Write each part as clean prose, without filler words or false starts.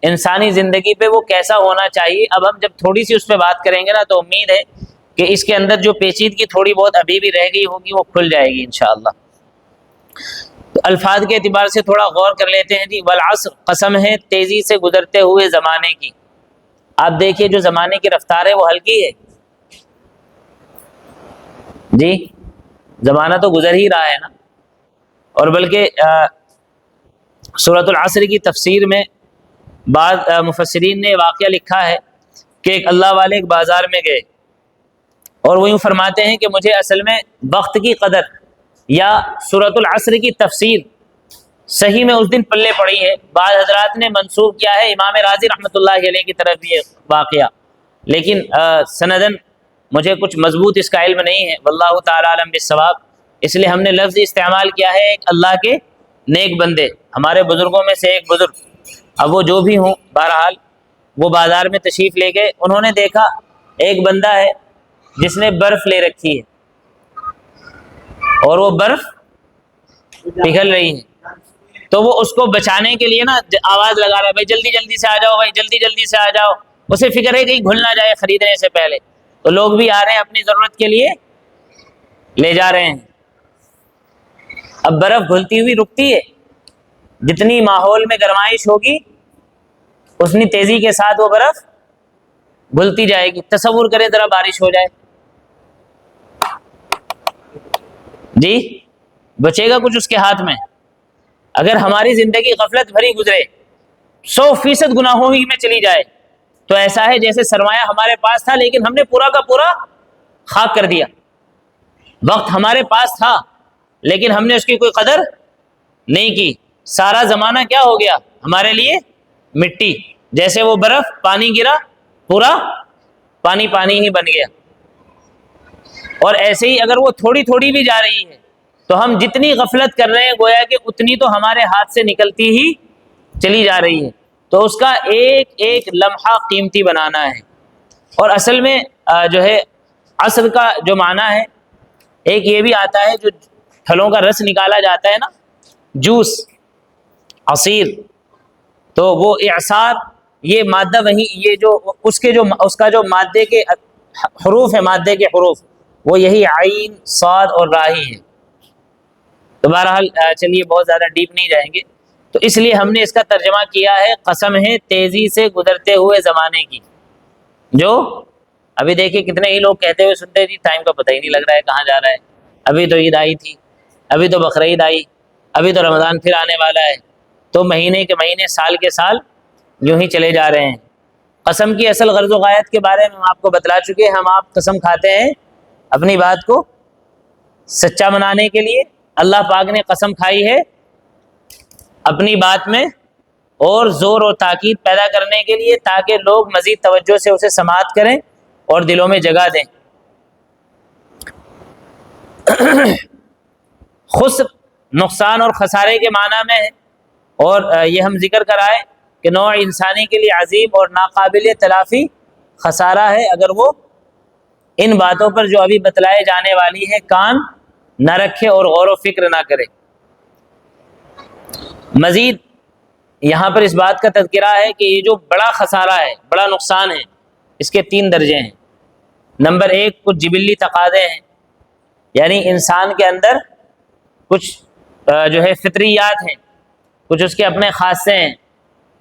انسانی زندگی پہ وہ کیسا ہونا چاہیے. اب ہم جب تھوڑی سی اس پہ بات کریں گے نا تو امید ہے کہ اس کے اندر جو پیچیدگی تھوڑی بہت ابھی بھی رہ گئی ہوگی وہ کھل جائے گی انشاءاللہ. تو الفاظ کے اعتبار سے تھوڑا غور کر لیتے ہیں. جی والعصر قسم ہے تیزی سے گزرتے ہوئے زمانے کی. آپ دیکھیے جو زمانے کی رفتار ہے وہ ہلکی ہے. جی زمانہ تو گزر ہی رہا ہے نا. اور بلکہ سورۃ العصر کی تفسیر میں بعض مفسرین نے واقعہ لکھا ہے کہ ایک اللہ والے ایک بازار میں گئے اور وہ یوں فرماتے ہیں کہ مجھے اصل میں وقت کی قدر یا سورۃ العصر کی تفسیر صحیح میں اس دن پلے پڑی ہے. بعض حضرات نے منسوب کیا ہے امام راضی رحمۃ اللہ علیہ کی طرف یہ واقعہ، لیکن سندن مجھے کچھ مضبوط اس کا علم نہیں ہے. واللہ تعالی عالم بالصواب. اس لیے ہم نے لفظ استعمال کیا ہے ایک اللہ کے نیک بندے، ہمارے بزرگوں میں سے ایک بزرگ. اب وہ جو بھی ہوں، بہرحال وہ بازار میں تشریف لے گئے. انہوں نے دیکھا ایک بندہ ہے جس نے برف لے رکھی ہے اور وہ برف پگھل رہی ہے. تو وہ اس کو بچانے کے لیے نا آواز لگا رہا ہے، بھائی جلدی جلدی سے آ جاؤ، بھائی جلدی جلدی سے آ جاؤ. اسے فکر ہے کہیں گھل نہ جائے خریدنے سے پہلے. تو لوگ بھی آ رہے ہیں اپنی ضرورت کے لیے لے جا رہے ہیں. اب برف گھلتی ہوئی رکتی ہے، جتنی ماحول میں گرمائش ہوگی اتنی تیزی کے ساتھ وہ برف گھلتی جائے گی. تصور کرے ذرا بارش ہو جائے، جی بچے گا کچھ اس کے ہاتھ میں؟ اگر ہماری زندگی غفلت بھری گزرے، 100% گناہوں ہی میں چلی جائے، تو ایسا ہے جیسے سرمایہ ہمارے پاس تھا لیکن ہم نے پورا کا پورا خاک کر دیا. وقت ہمارے پاس تھا لیکن ہم نے اس کی کوئی قدر نہیں کی. سارا زمانہ کیا ہو گیا ہمارے لیے؟ مٹی. جیسے وہ برف پانی گرا، پورا پانی پانی ہی بن گیا. اور ایسے ہی اگر وہ تھوڑی تھوڑی بھی جا رہی ہے تو ہم جتنی غفلت کر رہے ہیں گویا کہ اتنی تو ہمارے ہاتھ سے نکلتی ہی چلی جا رہی ہے. تو اس کا ایک ایک لمحہ قیمتی بنانا ہے. اور اصل میں جو ہے عصر کا جو معنی ہے، ایک یہ بھی آتا ہے جو پھلوں کا رس نکالا جاتا ہے نا، جوس، عصیر، تو وہ اعصار، یہ مادہ وہی یہ جو اس کا جو مادے کے حروف ہے، مادے کے حروف وہ یہی عین، صاد اور راہی ہے. تو بہرحال چلیے بہت زیادہ ڈیپ نہیں جائیں گے. تو اس لیے ہم نے اس کا ترجمہ کیا ہے قسم ہے تیزی سے گزرتے ہوئے زمانے کی. جو ابھی دیکھیے کتنے ہی لوگ کہتے ہوئے سنتے جی ٹائم کا پتہ ہی نہیں لگ رہا ہے کہاں جا رہا ہے. ابھی تو عید آئی تھی، ابھی تو بقرعید آئی، ابھی تو رمضان پھر آنے والا ہے. تو مہینے کے مہینے، سال کے سال یوں ہی چلے جا رہے ہیں. قسم کی اصل غرض و غایت کے بارے میں ہم آپ کو بتلا چکے ہیں. ہم آپ قسم کھاتے ہیں اپنی بات کو سچا بنانے کے لیے. اللہ پاک نے قسم کھائی ہے اپنی بات میں اور زور و تاکید پیدا کرنے کے لیے، تاکہ لوگ مزید توجہ سے اسے سماعت کریں اور دلوں میں جگہ دیں. خسر نقصان اور خسارے کے معنی میں ہے، اور یہ ہم ذکر کرائے کہ نوع انسانی کے لیے عظیم اور ناقابل تلافی خسارہ ہے اگر وہ ان باتوں پر جو ابھی بتلائے جانے والی ہے کان نہ رکھے اور غور و فکر نہ کرے. مزید یہاں پر اس بات کا تذکرہ ہے کہ یہ جو بڑا خسارہ ہے، بڑا نقصان ہے، اس کے 3 درجے ہیں. نمبر 1 کچھ جبلی تقاضے ہیں، یعنی انسان کے اندر کچھ جو ہے فطریات ہیں، کچھ اس کے اپنے خاصے ہیں.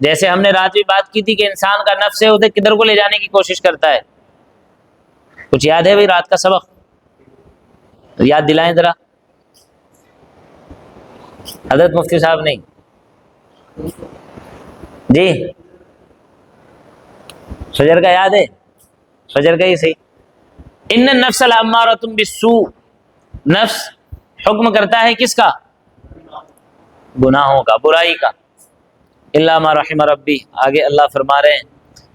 جیسے ہم نے رات بھی بات کی تھی کہ انسان کا نفس ہے اسے کدھر کو لے جانے کی کوشش کرتا ہے. کچھ یاد ہے بھائی رات کا سبق؟ یاد دلائیں ذرا. حضرت مفتی صاحب نہیں جی، فجر کا یاد ہے؟ فجر کا ہی صحیح. ان النفس لامارۃ بالسوء، نفس حکم کرتا ہے کس کا؟ گناہوں کا، برائی کا. الا ما رحم ربی، آگے اللہ فرما رہے ہیں.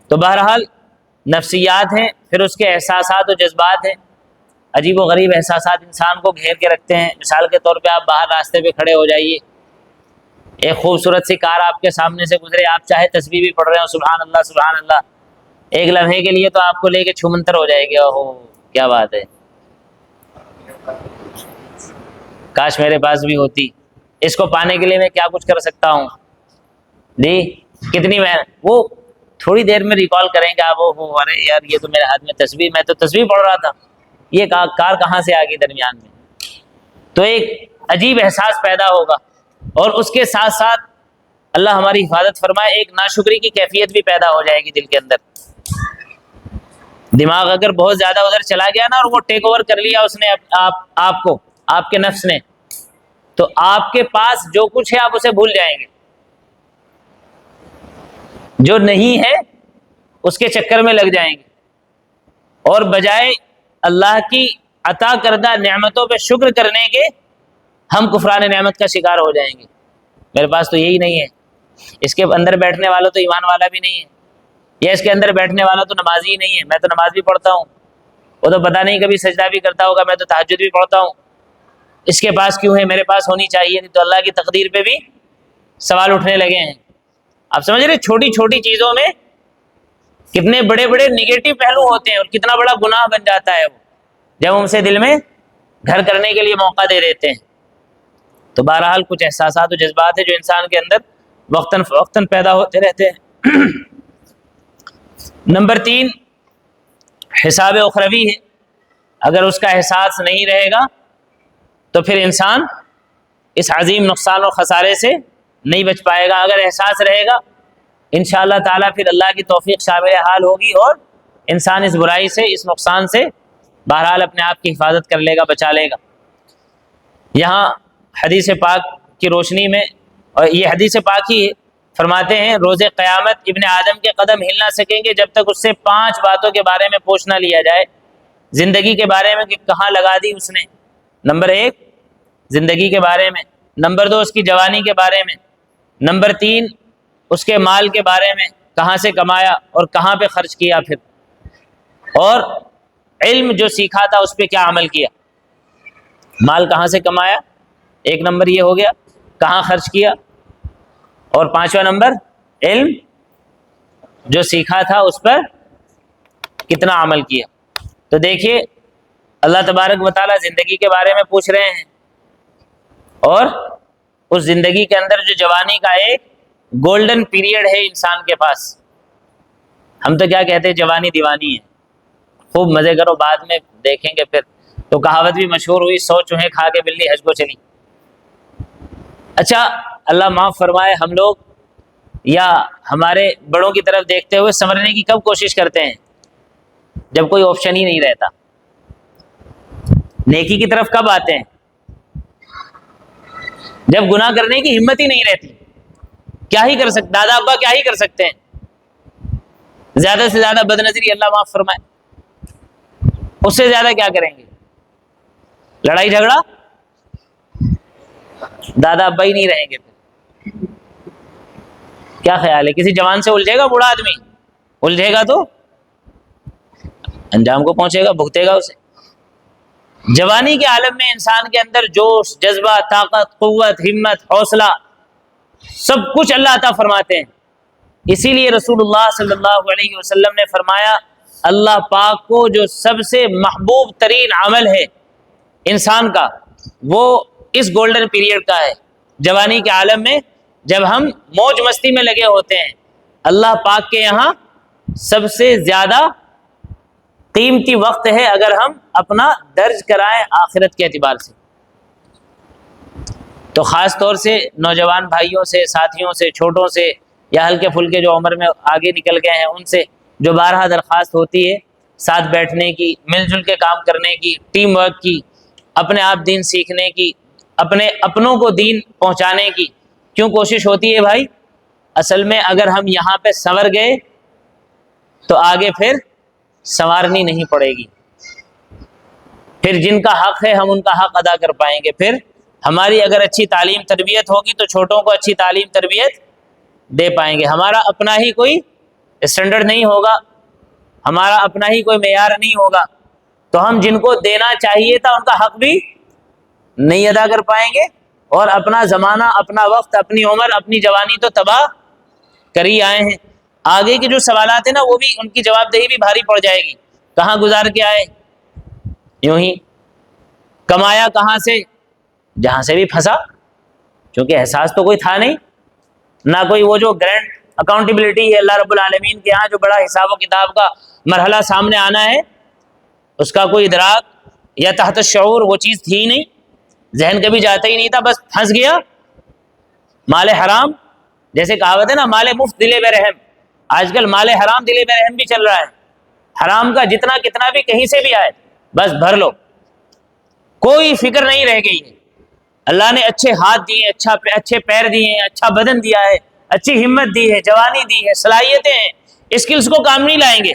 تو بہرحال نفسیات ہیں، پھر اس کے احساسات و جذبات ہیں. عجیب و غریب احساسات انسان کو گھیر کے رکھتے ہیں. مثال کے طور پہ آپ باہر راستے پہ کھڑے ہو جائیے، ایک خوبصورت سی کار آپ کے سامنے سے گزرے، آپ چاہے تسبیح بھی پڑھ رہے ہو سبحان اللہ سبحان اللہ، ایک لمحے کے لیے تو آپ کو لے کے چھومنتر ہو جائے گی. اوہ کیا بات ہے، کاش میرے پاس بھی ہوتی، اس کو پانے کے لیے میں کیا کچھ کر سکتا ہوں. جی کتنی محنت، وہ تھوڑی دیر میں ریکال کریں گے آپ، وہ ارے یار یہ تو میرے ہاتھ میں تصویر، میں تو تصویر پڑھ رہا تھا، یہ کار کہاں سے آ گئی درمیان میں. تو ایک عجیب احساس پیدا ہوگا، اور اس کے ساتھ ساتھ اللہ ہماری حفاظت فرمائے ایک ناشکری کی کیفیت بھی پیدا ہو جائے گی دل کے اندر. دماغ اگر بہت زیادہ ادھر چلا گیا نا، اور وہ ٹیک اوور کر لیا اس نے آپ کو، آپ کے نفس نے، تو آپ کے پاس جو کچھ ہے آپ اسے بھول جائیں گے، جو نہیں ہے اس کے چکر میں لگ جائیں گے، اور بجائے اللہ کی عطا کردہ نعمتوں پہ شکر کرنے کے ہم کفران نعمت کا شکار ہو جائیں گے. میرے پاس تو یہی نہیں ہے، اس کے اندر بیٹھنے والا تو ایمان والا بھی نہیں ہے، یا اس کے اندر بیٹھنے والا تو نمازی ہی نہیں ہے، میں تو نماز بھی پڑھتا ہوں، وہ تو پتہ نہیں کبھی سجدہ بھی کرتا ہوگا، میں تو تہجد بھی پڑھتا ہوں، اس کے پاس کیوں ہے، میرے پاس ہونی چاہیے. تو اللہ کی تقدیر پہ بھی سوال اٹھنے لگے ہیں. آپ سمجھ رہے چھوٹی چھوٹی چیزوں میں کتنے بڑے بڑے نگیٹو پہلو ہوتے ہیں، اور کتنا بڑا گناہ بن جاتا ہے وہ جب ہم اسے دل میں گھر کرنے کے لیے موقع دے دیتے ہیں. تو بہرحال کچھ احساسات و جذبات ہیں جو انسان کے اندر وقتاً فوقتاً پیدا ہوتے رہتے ہیں. نمبر 3 حساب اخروی ہے. اگر اس کا احساس نہیں رہے گا تو پھر انسان اس عظیم نقصان و خسارے سے نہیں بچ پائے گا. اگر احساس رہے گا انشاءاللہ تعالیٰ پھر اللہ کی توفیق شامل حال ہوگی، اور انسان اس برائی سے، اس نقصان سے بہرحال اپنے آپ کی حفاظت کر لے گا، بچا لے گا. یہاں حدیث پاک کی روشنی میں، اور یہ حدیث پاک ہی فرماتے ہیں روز قیامت ابن آدم کے قدم ہل نہ سکیں گے جب تک اس سے 5 باتوں کے بارے میں پوچھ نہ لیا جائے. زندگی کے بارے میں کہ کہاں لگا دی اس نے، نمبر 1 زندگی کے بارے میں، نمبر 2 اس کی جوانی کے بارے میں، نمبر 3 اس کے مال کے بارے میں، کہاں سے کمایا اور کہاں پہ خرچ کیا، پھر اور علم جو سیکھا تھا اس پہ کیا عمل کیا. مال کہاں سے کمایا، 1 نمبر یہ ہو گیا، کہاں خرچ کیا، اور 5واں نمبر علم جو سیکھا تھا اس پر کتنا عمل کیا. تو دیکھیے اللہ تبارک و تعالیٰ زندگی کے بارے میں پوچھ رہے ہیں، اور اس زندگی کے اندر جو جوانی کا ایک گولڈن پیریڈ ہے انسان کے پاس. ہم تو کیا کہتے ہیں جوانی دیوانی ہے، خوب مزے کرو، بعد میں دیکھیں گے. پھر تو کہاوت بھی مشہور ہوئی، 100 چوہے کھا کے بلی حج کو چلی. اچھا اللہ معاف فرمائے، ہم لوگ یا ہمارے بڑوں کی طرف دیکھتے ہوئے سنورنے کی کب کوشش کرتے ہیں؟ جب کوئی آپشن ہی نہیں رہتا. نیکی کی طرف کب آتے ہیں؟ جب گناہ کرنے کی ہمت ہی نہیں رہتی. کیا ہی کر سکتے، دادا ابا کیا ہی کر سکتے ہیں، زیادہ سے زیادہ بد نظری اللہ معاف فرمائے، اس سے زیادہ کیا کریں گے؟ لڑائی جھگڑا، دادا ابا ہی نہیں رہیں گے. پھر کیا خیال ہے، کسی جوان سے الجھے گا بوڑھا آدمی؟ الجھے گا تو انجام کو پہنچے گا، بھگتے گا اسے. جوانی کے عالم میں انسان کے اندر جوش، جذبہ، طاقت، قوت، ہمت، حوصلہ سب کچھ اللہ عطا فرماتے ہیں. اسی لیے رسول اللہ صلی اللہ علیہ وسلم نے فرمایا اللہ پاک کو جو سب سے محبوب ترین عمل ہے انسان کا، وہ اس گولڈن پیریڈ کا ہے. جوانی کے عالم میں جب ہم موج مستی میں لگے ہوتے ہیں، اللہ پاک کے یہاں سب سے زیادہ قیمتی وقت ہے اگر ہم اپنا درج کرائیں آخرت کے اعتبار سے. تو خاص طور سے نوجوان بھائیوں سے، ساتھیوں سے، چھوٹوں سے، یا ہلکے پھلکے جو عمر میں آگے نکل گئے ہیں ان سے جو بارہا درخواست ہوتی ہے ساتھ بیٹھنے کی، مل جل کے کام کرنے کی، ٹیم ورک کی، اپنے آپ دین سیکھنے کی، اپنے اپنوں کو دین پہنچانے کی کیوں کوشش ہوتی ہے بھائی؟ اصل میں اگر ہم یہاں پہ سنور گئے تو آگے پھر سنوارنی نہیں پڑے گی. پھر جن کا حق ہے ہم ان کا حق ادا کر پائیں گے. پھر ہماری اگر اچھی تعلیم تربیت ہوگی تو چھوٹوں کو اچھی تعلیم تربیت دے پائیں گے. ہمارا اپنا ہی کوئی اسٹینڈرڈ نہیں ہوگا، ہمارا اپنا ہی کوئی معیار نہیں ہوگا، تو ہم جن کو دینا چاہیے تھا ان کا حق بھی نہیں ادا کر پائیں گے، اور اپنا زمانہ، اپنا وقت، اپنی عمر، اپنی جوانی تو تباہ کر ہی آئے ہیں. آگے کے جو سوالات ہیں نا وہ بھی، ان کی جواب دہی بھی بھاری پڑ جائے گی. کہاں گزار کے آئے؟ یوں ہی. کمایا کہاں سے؟ جہاں سے بھی پھنسا، کیونکہ احساس تو کوئی تھا نہیں، نہ کوئی وہ جو گرینڈ اکاؤنٹیبلٹی ہے اللہ رب العالمین کے ہاں، جو بڑا حساب و کتاب کا مرحلہ سامنے آنا ہے، اس کا کوئی ادراک یا تحت الشعور وہ چیز تھی ہی نہیں، ذہن کبھی جاتا ہی نہیں تھا، بس پھنس گیا مال حرام. جیسے کہاوت ہے نا، مال مفت دل بے رحم. آج کل مال حرام دل بے رحم بھی چل رہا ہے. حرام کا جتنا کتنا بھی کہیں سے بھی آئے بس بھر لو، کوئی فکر نہیں رہ گئی ہے. اللہ نے اچھے ہاتھ دیے، اچھے پیر دیے ہیں، اچھا بدن دیا ہے، اچھی ہمت دی ہے، جوانی دی ہے، صلاحیتیں ہیں، اسکلز کو کام نہیں لائیں گے،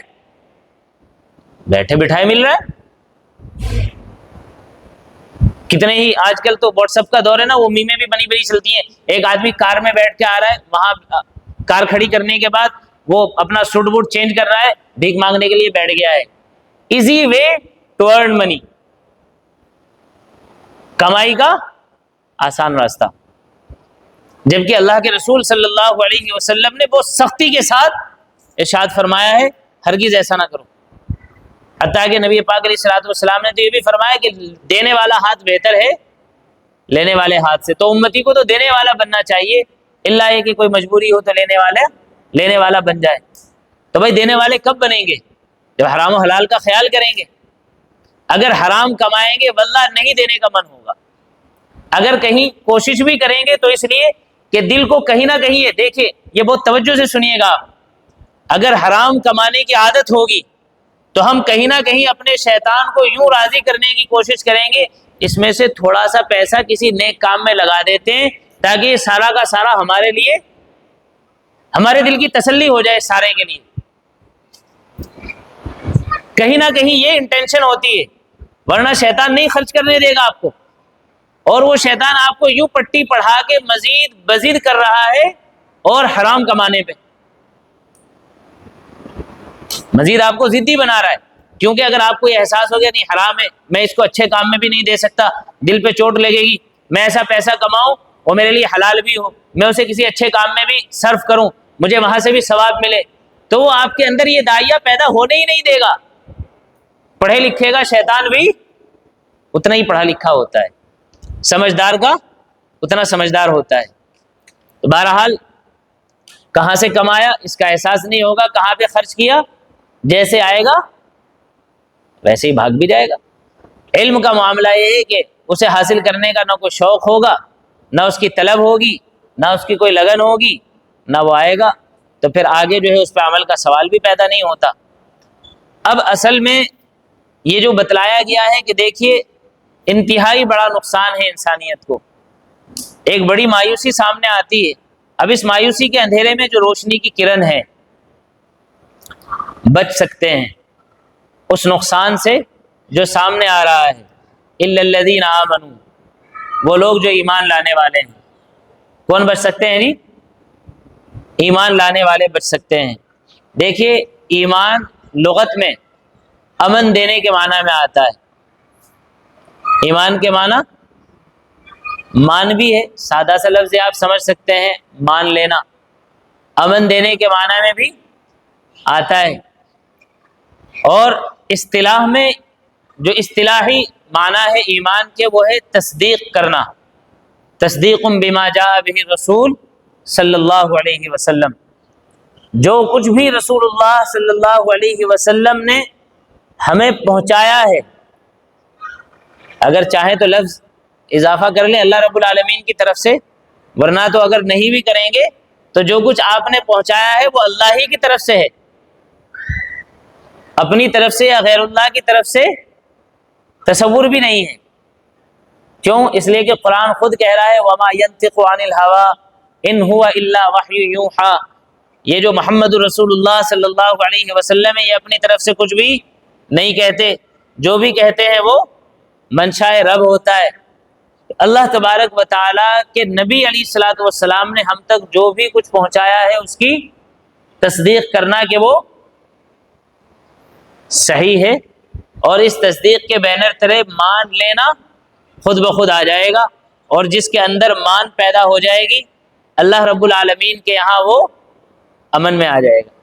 بیٹھے بٹھائے مل رہا ہے. کتنے ہی آج کل تو واٹس ایپ کا دور ہے نا، وہ میمیں بھی بنی بنی چلتی ہیں. ایک آدمی کار میں بیٹھ کے آ رہا ہے، وہاں کار کھڑی کرنے کے بعد وہ اپنا سوٹ بوٹ چینج کر رہا ہے، بھیک مانگنے کے لیے بیٹھ گیا ہے. ایزی وے ٹو ارن منی، کمائی کا آسان راستہ. جبکہ اللہ کے رسول صلی اللہ علیہ وسلم نے بہت سختی کے ساتھ ارشاد فرمایا ہے ہرگز ایسا نہ کرو. حتیٰ کہ نبی پاک علیہ الصلوۃ والسلام نے تو یہ بھی فرمایا کہ دینے والا ہاتھ بہتر ہے لینے والے ہاتھ سے. تو امتی کو تو دینے والا بننا چاہیے، اللہ یہ کہ کوئی مجبوری ہو تو لینے والا بن جائے. تو بھائی دینے والے کب بنیں گے؟ جب حرام و حلال کا خیال کریں گے. اگر حرام کمائیں گے واللہ نہیں دینے کا من ہوگا. اگر کہیں کوشش بھی کریں گے تو اس لیے کہ دل کو کہیں نہ کہیں دیکھیں، یہ بہت توجہ سے سنیے گا آپ. اگر حرام کمانے کی عادت ہوگی تو ہم کہیں نہ کہیں اپنے شیطان کو یوں راضی کرنے کی کوشش کریں گے، اس میں سے تھوڑا سا پیسہ کسی نیک کام میں لگا دیتے ہیں تاکہ یہ سارا کا سارا ہمارے لیے، ہمارے دل کی تسلی ہو جائے سارے کے لیے. کہیں نہ کہیں یہ انٹینشن ہوتی ہے، ورنہ شیطان نہیں خرچ کرنے دے گا آپ کو. اور وہ شیطان آپ کو یوں پٹی پڑھا کے مزید کر رہا ہے اور حرام کمانے پہ مزید آپ کو ضدی بنا رہا ہے. کیونکہ اگر آپ کو یہ احساس ہو گیا نہیں حرام ہے، میں اس کو اچھے کام میں بھی نہیں دے سکتا، دل پہ چوٹ لگے گی، میں ایسا پیسہ کماؤں وہ میرے لیے حلال بھی ہو، میں اسے کسی اچھے کام میں بھی صرف کروں، مجھے وہاں سے بھی ثواب ملے، تو وہ آپ کے اندر یہ داعیہ پیدا ہونے ہی نہیں دے گا. پڑھے لکھے گا شیطان بھی اتنا ہی پڑھا لکھا ہوتا ہے، سمجھدار کا اتنا سمجھدار ہوتا ہے. تو بہرحال کہاں سے کمایا اس کا احساس نہیں ہوگا، کہاں پہ خرچ کیا، جیسے آئے گا ویسے ہی بھاگ بھی جائے گا. علم کا معاملہ یہ ہے کہ اسے حاصل کرنے کا نہ کوئی شوق ہوگا، نہ اس کی طلب ہوگی، نہ اس کی کوئی لگن ہوگی، نہ وہ آئے گا، تو پھر آگے جو ہے اس پہ عمل کا سوال بھی پیدا نہیں ہوتا. اب اصل میں یہ جو بتلایا گیا ہے کہ دیکھیے انتہائی بڑا نقصان ہے انسانیت کو، ایک بڑی مایوسی سامنے آتی ہے. اب اس مایوسی کے اندھیرے میں جو روشنی کی کرن ہے، بچ سکتے ہیں اس نقصان سے جو سامنے آ رہا ہے. الا الذین آمنوا، وہ لوگ جو ایمان لانے والے ہیں. کون بچ سکتے ہیں؟ ایمان لانے والے بچ سکتے ہیں. دیکھیے ایمان لغت میں امن دینے کے معنی میں آتا ہے. ایمان کے معنی مان بھی ہے، سادہ سا لفظ آپ سمجھ سکتے ہیں، مان لینا. امن دینے کے معنی میں بھی آتا ہے. اور اصطلاح میں جو اصطلاحی معنی ہے ایمان کے وہ ہے تصدیق کرنا. تصدیق بما جاء به الرسول صلی اللہ علیہ وسلم، جو کچھ بھی رسول اللہ صلی اللہ علیہ وسلم نے ہمیں پہنچایا ہے. اگر چاہیں تو لفظ اضافہ کر لیں اللہ رب العالمین کی طرف سے، ورنہ تو اگر نہیں بھی کریں گے تو جو کچھ آپ نے پہنچایا ہے وہ اللہ ہی کی طرف سے ہے، اپنی طرف سے یا غیر اللہ کی طرف سے تصور بھی نہیں ہے. کیوں؟ اس لیے کہ قرآن خود کہہ رہا ہے وما ينطق عن الهوى ان هو الا وحی یوحى. یہ جو محمد رسول اللہ صلی اللہ علیہ وسلم ہے یہ اپنی طرف سے کچھ بھی نہیں کہتے، جو بھی کہتے ہیں وہ منشاء رب ہوتا ہے. اللہ تبارک و تعالیٰ کے نبی علیہ الصلوۃ والسلام نے ہم تک جو بھی کچھ پہنچایا ہے اس کی تصدیق کرنا کہ وہ صحیح ہے، اور اس تصدیق کے بینر تلے مان لینا خود بخود آ جائے گا. اور جس کے اندر مان پیدا ہو جائے گی اللہ رب العالمین کے یہاں وہ امن میں آ جائے گا.